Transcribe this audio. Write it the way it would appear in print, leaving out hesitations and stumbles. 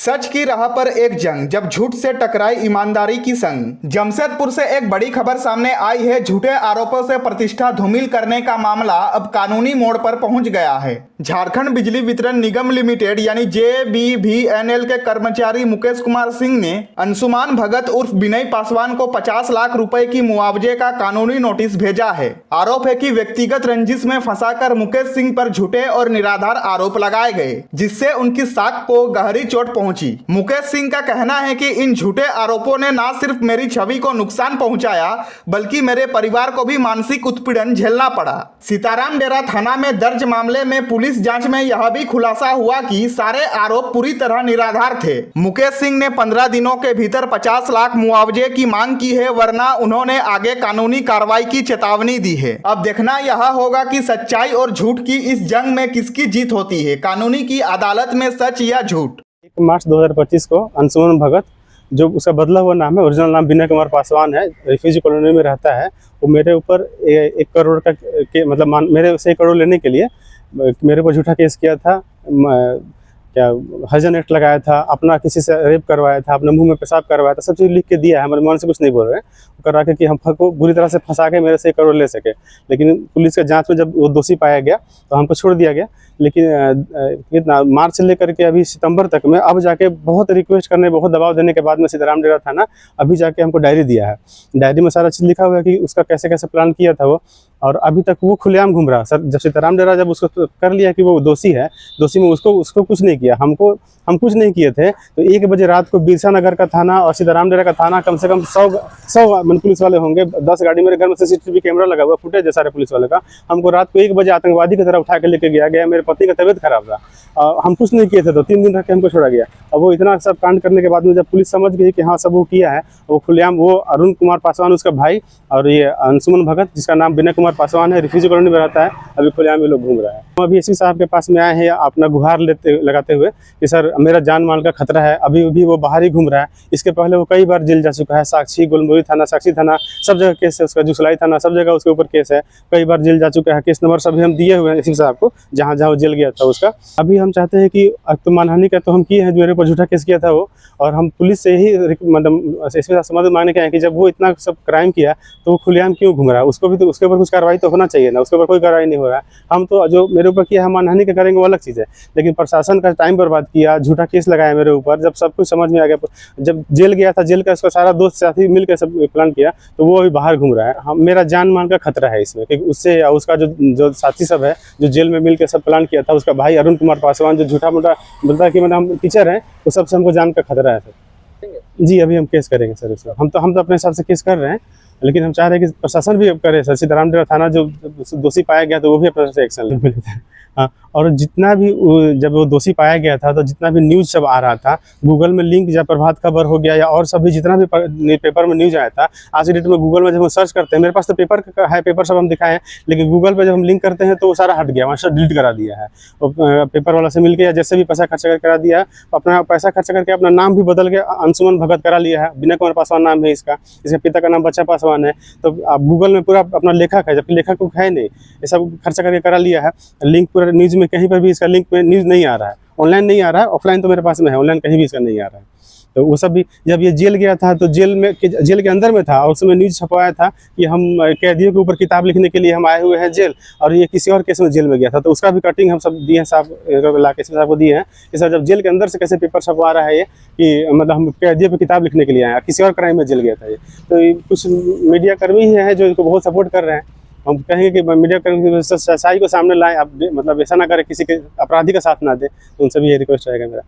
सच की राह पर एक जंग, जब झूठ से टकराई ईमानदारी की संग। जमशेदपुर से एक बड़ी खबर सामने आई है। झूठे आरोपों से प्रतिष्ठा धूमिल करने का मामला अब कानूनी मोड़ पर पहुंच गया है। झारखंड बिजली वितरण निगम लिमिटेड यानी JBVNL के कर्मचारी मुकेश कुमार सिंह ने अंशुमान भगत उर्फ विनय पासवान को 50 लाख रुपए की मुआवजे का कानूनी नोटिस भेजा है। आरोप है कि व्यक्तिगत रंजिश में फंसाकर मुकेश सिंह पर झूठे और निराधार आरोप लगाए गए, जिससे उनकी साख को गहरी चोट पहुंची। मुकेश सिंह का कहना है कि इन झूठे आरोपों ने न सिर्फ मेरी छवि को नुकसान पहुंचाया, बल्कि मेरे परिवार को भी मानसिक उत्पीड़न झेलना पड़ा। सीताराम डेरा थाना में दर्ज मामले में पुलिस जांच में यह भी खुलासा हुआ कि सारे आरोप पूरी तरह निराधार थे। मुकेश सिंह ने 15 दिनों के भीतर 50 लाख मुआवजे की मांग की है, वरना उन्होंने आगे कानूनी कार्रवाई की चेतावनी दी है। अब देखना यह होगा कि सच्चाई और झूठ की इस जंग में किसकी जीत होती है, कानूनी की अदालत में सच या झूठ। 1 मार्च 2025 को अंशुमान भगत, जो उसका बदला हुआ नाम है, ओरिजिनल नाम विनय कुमार पासवान है, रिफ्यूजी कॉलोनी में रहता है। वो मेरे ऊपर 1 करोड़ का मतलब मेरे से 1 करोड़ लेने के लिए मेरे ऊपर झूठा केस किया था। क्या हजन एक्ट लगाया था, अपना किसी से रेप करवाया था, अपने मुंह में पेशाब करवाया था, सब चीज़ लिख के दिया है। हमारे मन से कुछ नहीं बोल रहे हैं, करा के कि हम को बुरी तरह से फंसा के मेरे से 1 करोड़ ले सके। लेकिन पुलिस के जांच में जब वो दोषी पाया गया तो हमको छोड़ दिया गया। लेकिन कितना मार्च से लेकर के अभी सितंबर तक में अब जाके बहुत रिक्वेस्ट करने, बहुत दबाव देने के बाद में सीताराम डेरा थाना अभी जाके हमको डायरी दिया है। डायरी में सारा चीज़ लिखा हुआ है कि उसका कैसे कैसे प्लान किया था वो, और अभी तक वो खुलेआम घूम रहा। सर, जब सीताराम डेरा जब उसको कर लिया कि वो दोषी है, दोषी में उसको कुछ नहीं किया, हम कुछ नहीं किए थे। तो 1 बजे रात को बिरसा नगर का थाना और सीताराम डेरा का थाना कम से कम 100 पुलिस वाले होंगे, 10 गाड़ी मेरे घर में CCTV कैमरा लगा हुआ, फुटेज है सारे पुलिस वाले का। हमको रात को 1 बजे आतंकवादी की तरह उठा के लेके गया। मेरे पति का तबीयत खराब था, हम कुछ नहीं किए थे, तो 3 दिन रख के हमको छोड़ा गया। अब वो इतना सब कांड करने के बाद में जब पुलिस समझ गई कि हाँ सब वो किया है, वो खुलेआम, वो अरुण कुमार पासवान उसका भाई, और ये अंशुमान भगत जिसका नाम विनय कुमार पासवान है, रिफ्यूजी कॉलोनी में रहता है, अभी खुलेआम ये लोग घूम रहा है। हम अभी SP साहब के पास में आए हैं अपना गुहार लगाते हुए कि सर मेरा जान माल का खतरा है। अभी भी वो बाहर ही घूम रहा है। इसके पहले वो कई बार जेल जा चुका है। साक्षी गुलमोहरी थाना, साक्षी थाना, सब जगह केस है उसका। जुसलाई थाना, सब जगह उसके ऊपर केस है। कई बार जेल जा चुका है। केस नंबर सभी हम दिए हुए हैं SP साहब को, जहाँ जहाँ वो जेल गया था उसका। अभी हम चाहते हैं कि अब तो मानहानि का तो हम किए हैं, मेरे ऊपर झूठा केस किया था वो, और हम पुलिस से ही मतलब SP साहब से मदद मांगने के हैं कि जब वो इतना सब क्राइम किया तो वो खुलेआम क्यों घूम रहा है, उसको भी तो उसके ऊपर कुछ कार्रवाई तो होना चाहिए ना। उसके ऊपर कोई कार्रवाई नहीं हो रहा है। हम तो जो मेरे ऊपर किया है मानहानि का करेंगे वो अलग चीज़ है, लेकिन प्रशासन का टाइम बर्बाद किया, झूठा केस लगाया मेरे ऊपर। जब सब कुछ समझ में आ गया, जब जेल गया था, जेल का उसका सारा दोस्त साथी मिलकर सब प्लान किया, तो वो अभी बाहर घूम रहा है। हम मेरा जान मान का खतरा है इसमें, क्योंकि उससे उसका जो साथी सब है, जो जेल में मिलकर सब प्लान किया था, उसका भाई अरुण कुमार पासवान जो झूठा मोटा बोलता है कि मतलब हम टीचर हैं, वो सबसे हमको जान का खतरा है सर। जी अभी हम केस करेंगे सर उसका। हम तो अपने हिसाब से केस कर रहे हैं, लेकिन हम चाह रहे हैं कि प्रशासन भी अब करे सर। सीताराम डेरा थाना जो दोषी पाया गया तो वो भी अपने से एक्शन ले। हाँ, और जितना भी जब वो दोषी पाया गया था तो जितना भी न्यूज़ सब आ रहा था, गूगल में लिंक या प्रभात खबर हो गया या और सभी जितना भी पेपर में न्यूज़ आया था, आज की डेट में गूगल में जब हम सर्च करते हैं, मेरे पास तो पेपर का है, पेपर सब हम दिखाए हैं, लेकिन गूगल पे जब हम लिंक करते हैं तो वो सारा हट गया, वहाँ से डिलीट करा दिया है। पेपर वाला से मिल के या जैसे भी पैसा खर्च करके करा दिया है, अपना पैसा खर्च करके अपना नाम भी बदल के अंशुमान भगत करा लिया है। विनय कुमार पासवान नाम है इसका, इसके पिता का नाम बच्चा पासवान है। तो आप गूगल में पूरा अपना लेखक है, जबकि लेखक को है नहीं, ये सब खर्चा करके करा लिया है। लिंक पूरा न्यूज़ में कहीं पर भी इसका लिंक में न्यूज़ नहीं आ रहा है, ऑनलाइन नहीं आ रहा है, ऑफलाइन तो मेरे पास में है, ऑनलाइन कहीं भी इसका नहीं आ रहा है। तो वो सब भी जब ये जेल गया था तो जेल के अंदर में था, और उसमें न्यूज़ छपवाया था कि हम कैदियों के ऊपर किताब लिखने के लिए हम आए हुए हैं जेल, और ये किसी और केस में जेल में गया था। तो उसका भी कटिंग हम सब दिए हैं साहब, ला के साहब को दिए हैं कि सर जब जेल के अंदर से कैसे पेपर छपवा रहा है ये, कि मतलब हम कैदियों पर किताब लिखने के लिए आए, किसी और क्राइम में जेल गया था ये। तो कुछ मीडिया कर्मी ही है जो इनको बहुत सपोर्ट कर रहे हैं। हम कहेंगे कि मीडिया कर्मी सच्चाई को सामने लाएं, आप मतलब ऐसा ना करें, किसी के अपराधी का साथ ना दें। तो उनसे भी ये रिक्वेस्ट रहेगा मेरा।